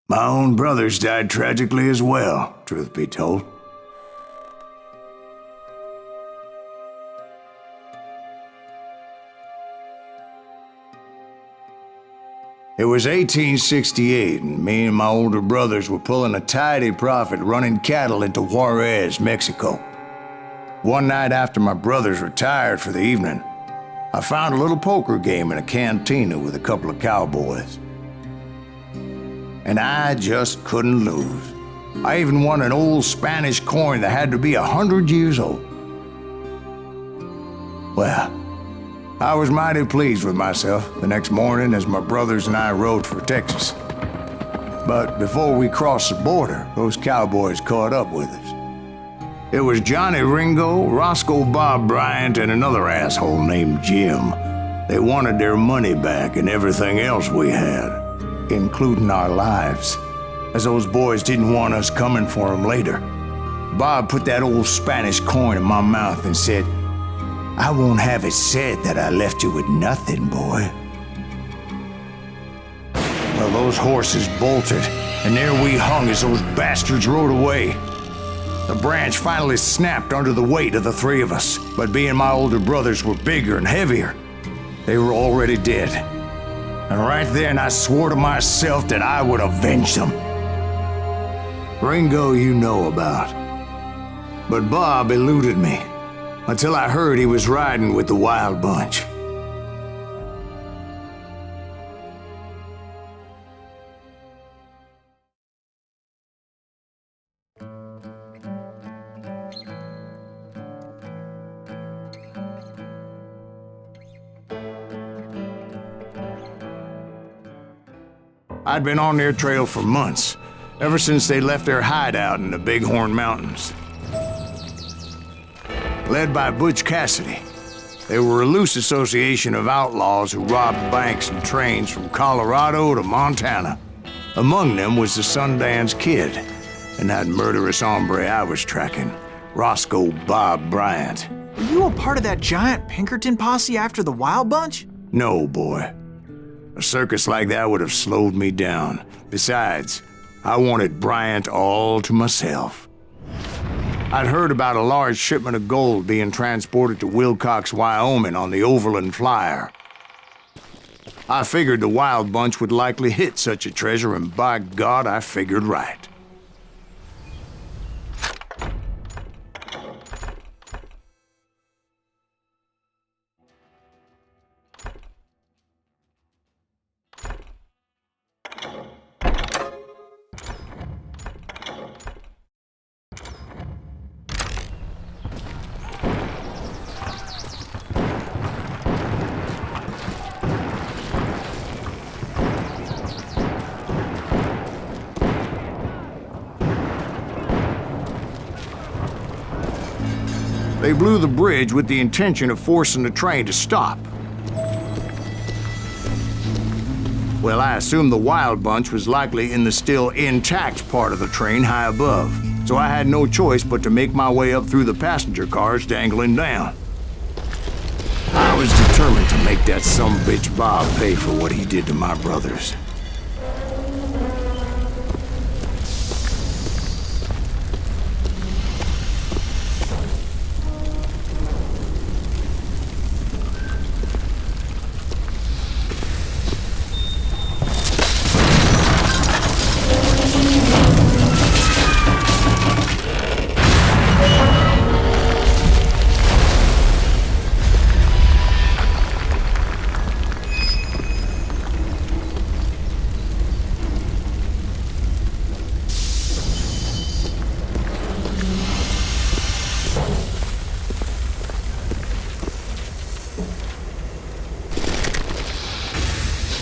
My own brothers died tragically as well, truth be told. It was 1868, and me and my older brothers were pulling a tidy profit running cattle into Juarez, Mexico. One night after my brothers retired for the evening, I found a little poker game in a cantina with a couple of cowboys. And I just couldn't lose. I even won an old Spanish coin that had to be 100 years old. Well, I was mighty pleased with myself the next morning as my brothers and I rode for Texas. But before we crossed the border, those cowboys caught up with us. It was Johnny Ringo, Roscoe Bob Bryant, and another asshole named Jim. They wanted their money back and everything else we had, including our lives, as those boys didn't want us coming for them later. Bob put that old Spanish coin in my mouth and said, "I won't have it said that I left you with nothing, boy." Well, those horses bolted, and there we hung as those bastards rode away. The branch finally snapped under the weight of the three of us, but being my older brothers were bigger and heavier, they were already dead. And right then I swore to myself that I would avenge them. Ringo you know about, but Bob eluded me until I heard he was riding with the Wild Bunch. I'd been on their trail for months, ever since they left their hideout in the Bighorn Mountains. Led by Butch Cassidy, they were a loose association of outlaws who robbed banks and trains from Colorado to Montana. Among them was the Sundance Kid and that murderous hombre I was tracking, Roscoe Bob Bryant. Were you a part of that giant Pinkerton posse after the Wild Bunch? No, boy. A circus like that would have slowed me down. Besides, I wanted Bryant all to myself. I'd heard about a large shipment of gold being transported to Wilcox, Wyoming on the Overland Flyer. I figured the Wild Bunch would likely hit such a treasure, and by God, I figured right. They blew the bridge with the intention of forcing the train to stop. Well, I assumed the Wild Bunch was likely in the still intact part of the train high above, so I had no choice but to make my way up through the passenger cars dangling down. I was determined to make that sumbitch Bob pay for what he did to my brothers.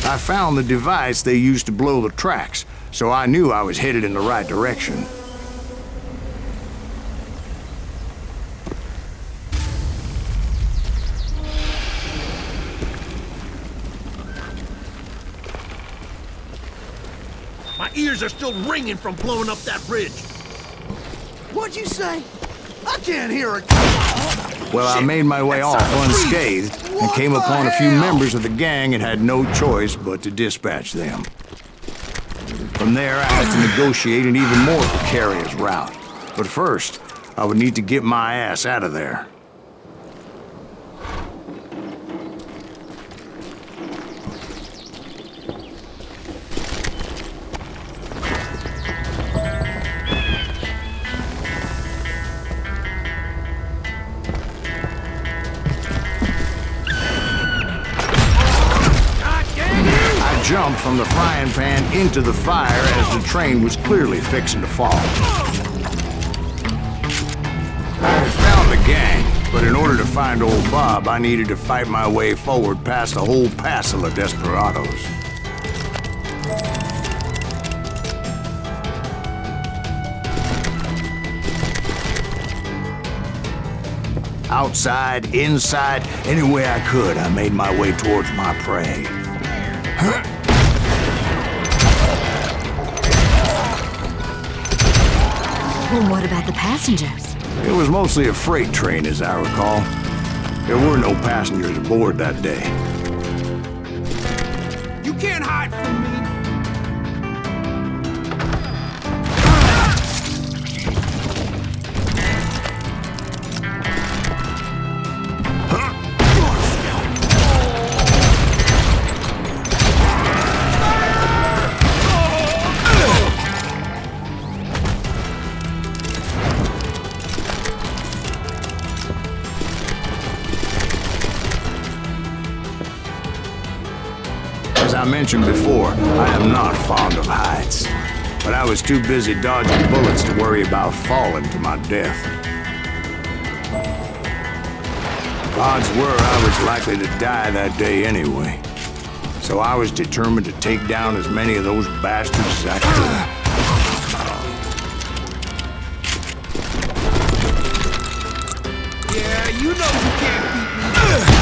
I found the device they used to blow the tracks, so I knew I was headed in the right direction. My ears are still ringing from blowing up that bridge. What'd you say? I can't hear it. Well, I made my way off unscathed and came upon a few members of the gang and had no choice but to dispatch them. From there, I had to negotiate an even more precarious route. But first, I would need to get my ass out of there. Jumped from the frying pan into the fire as the train was clearly fixing to fall. I had found the gang, but in order to find old Bob, I needed to fight my way forward past a whole passel of desperados. Outside, inside, any way I could, I made my way towards my prey. Well, what about the passengers? It was mostly a freight train, as I recall. There were no passengers aboard that day. You can't hide from me! As I mentioned before, I am not fond of heights. But I was too busy dodging bullets to worry about falling to my death. Odds were I was likely to die that day anyway. So I was determined to take down as many of those bastards as I could. Yeah, you know you can't beat me.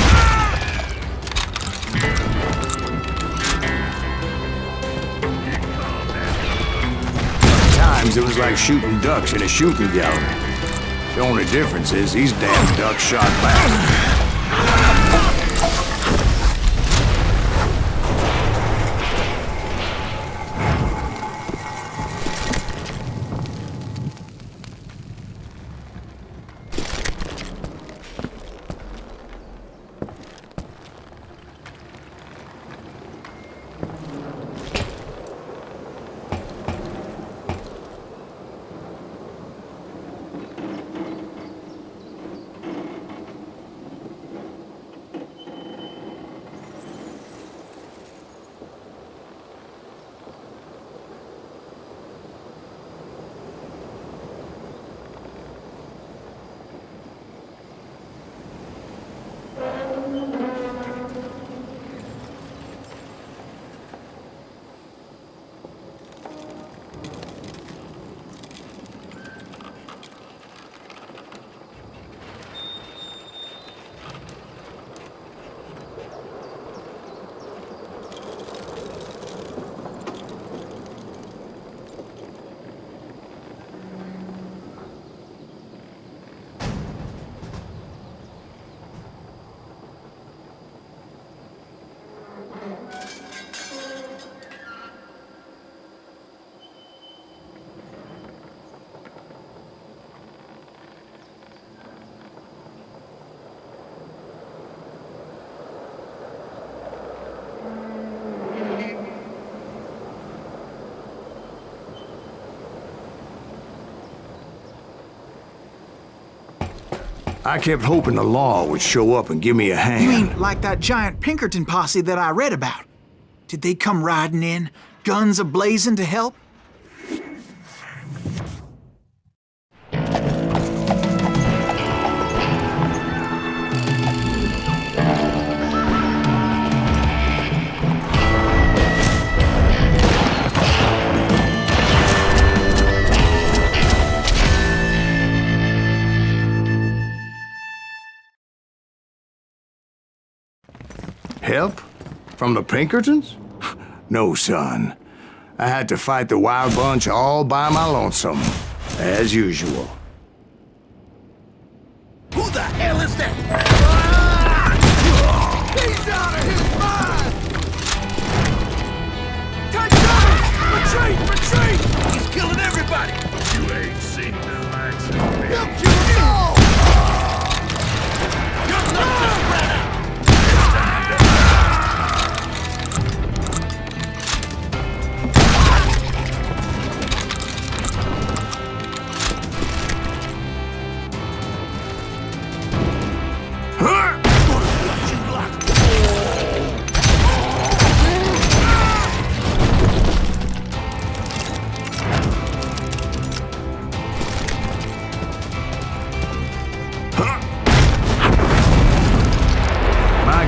It was like shooting ducks in a shooting gallery. The only difference is these damn ducks shot back. I kept hoping the law would show up and give me a hand. You mean like that giant Pinkerton posse that I read about? Did they come riding in, guns a-blazing to help? Help? From the Pinkertons? No, son. I had to fight the wild bunch all by my lonesome, as usual. Who the hell is that? He's out of his mind! Take cover! Retreat!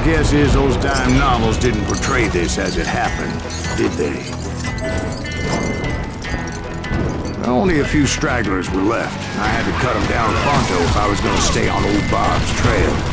Guess is those dime novels didn't portray this as it happened, did they? Only a few stragglers were left. I had to cut them down pronto if I was going to stay on old Bob's trail.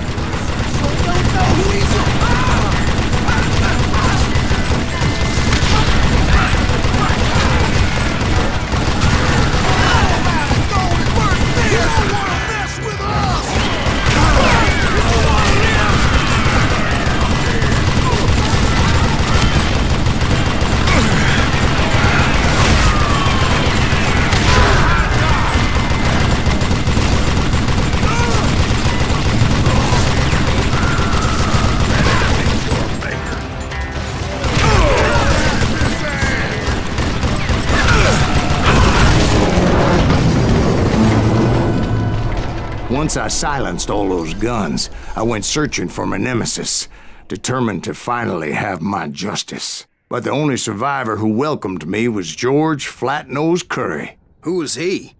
Once I silenced all those guns, I went searching for my nemesis, determined to finally have my justice. But the only survivor who welcomed me was George Fflatnose Curry. Who was he?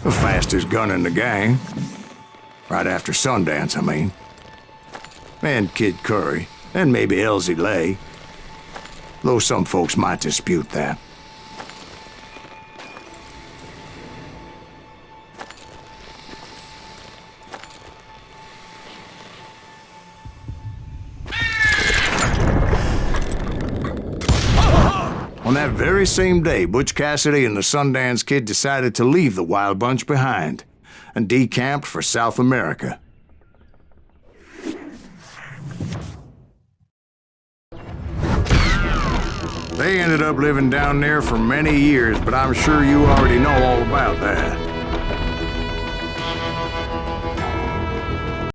The fastest gun in the gang. Right after Sundance, I mean. And Kid Curry, and maybe Elsie Lay. Though some folks might dispute that. On that very same day, Butch Cassidy and the Sundance Kid decided to leave the Wild Bunch behind and decamped for South America. They ended up living down there for many years, but I'm sure you already know all about that.